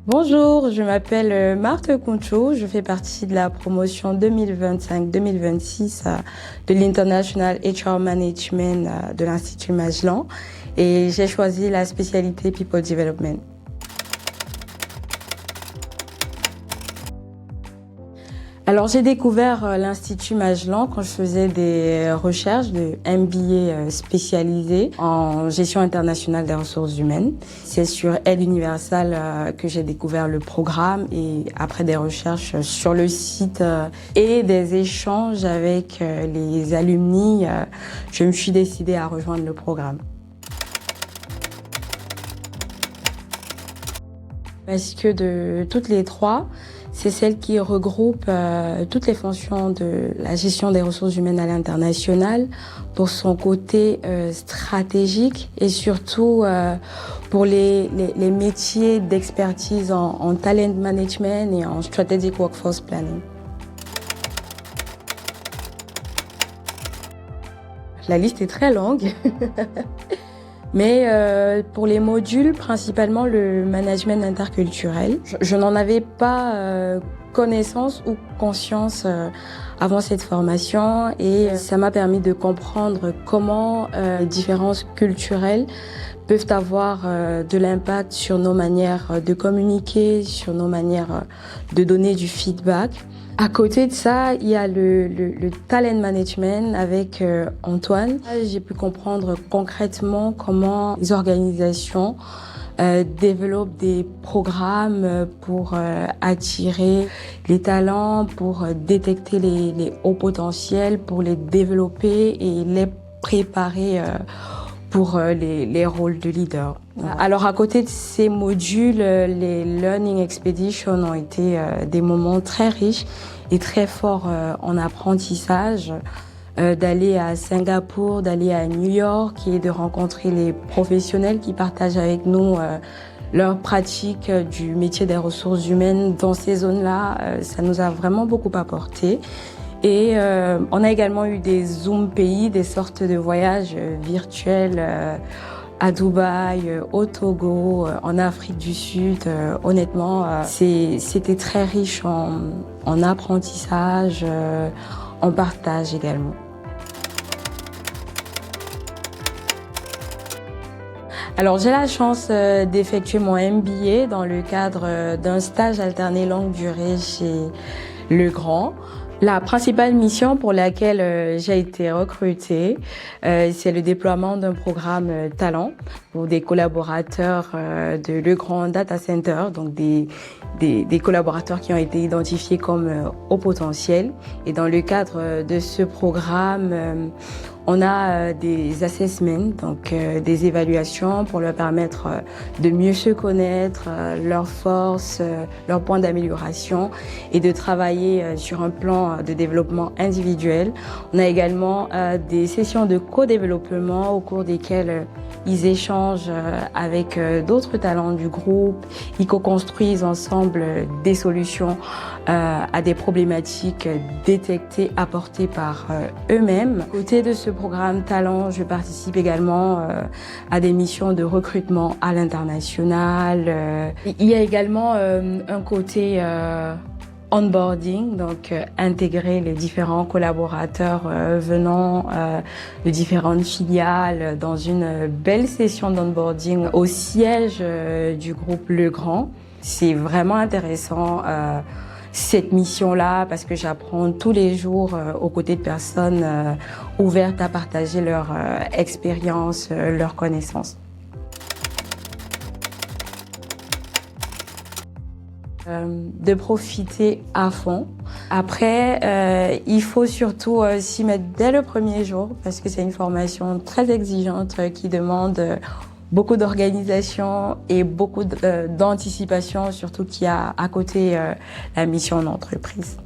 Bonjour, je m'appelle Marthe Concho, je fais partie de la promotion 2025-2026 de l'International HR Management de l'Institut Magellan et j'ai choisi la spécialité People Development. Alors j'ai découvert l'Institut Magellan quand je faisais des recherches de MBA spécialisé en gestion internationale des ressources humaines. C'est sur Aide Universal que j'ai découvert le programme et après des recherches sur le site et des échanges avec les alumni, je me suis décidée à rejoindre le programme. Parce que de toutes les trois, c'est celle qui regroupe toutes les fonctions de la gestion des ressources humaines à l'international pour son côté stratégique et surtout pour les métiers d'expertise en talent management et en strategic workforce planning. La liste est très longue. Mais pour les modules, principalement le management interculturel, je n'en avais pas connaissance ou conscience avant cette formation et ça m'a permis de comprendre comment les différences culturelles peuvent avoir de l'impact sur nos manières de communiquer, sur nos manières de donner du feedback. À côté de ça, il y a le talent management avec Antoine. J'ai pu comprendre concrètement comment les organisations développent des programmes pour attirer les talents, pour détecter les hauts potentiels, pour les développer et les préparer pour les rôles de leader. Alors à côté de ces modules, les Learning Expeditions ont été des moments très riches et très forts en apprentissage, d'aller à Singapour, d'aller à New York et de rencontrer les professionnels qui partagent avec nous leur pratique du métier des ressources humaines dans ces zones-là. Ça nous a vraiment beaucoup apporté. Et on a également eu des Zoom pays, des sortes de voyages virtuels à Dubaï, au Togo, en Afrique du Sud. Honnêtement, c'était très riche en apprentissage, en partage également. Alors j'ai la chance d'effectuer mon MBA dans le cadre d'un stage alterné longue durée chez Legrand. La principale mission pour laquelle j'ai été recrutée, c'est le déploiement d'un programme talent pour des collaborateurs de Legrand Data Center, donc des collaborateurs qui ont été identifiés comme haut potentiel. Et dans le cadre de ce programme, on a des assessments, donc des évaluations pour leur permettre de mieux se connaître, leurs forces, leurs points d'amélioration et de travailler sur un plan de développement individuel. On a également des sessions de co-développement au cours desquelles ils échangent avec d'autres talents du groupe, ils co-construisent ensemble des solutions à des problématiques détectées, apportées par eux-mêmes. À côté de ce programme Talent, je participe également à des missions de recrutement à l'international. Il y a également un côté onboarding, donc intégrer les différents collaborateurs venant de différentes filiales dans une belle session d'onboarding au siège du groupe Legrand. C'est vraiment intéressant cette mission-là parce que j'apprends tous les jours aux côtés de personnes ouvertes à partager leur expérience, leurs connaissances. De profiter à fond. Après, il faut surtout s'y mettre dès le premier jour parce que c'est une formation très exigeante qui demande beaucoup d'organisation et beaucoup d'anticipation, surtout qu'il y a à côté la mission d'entreprise.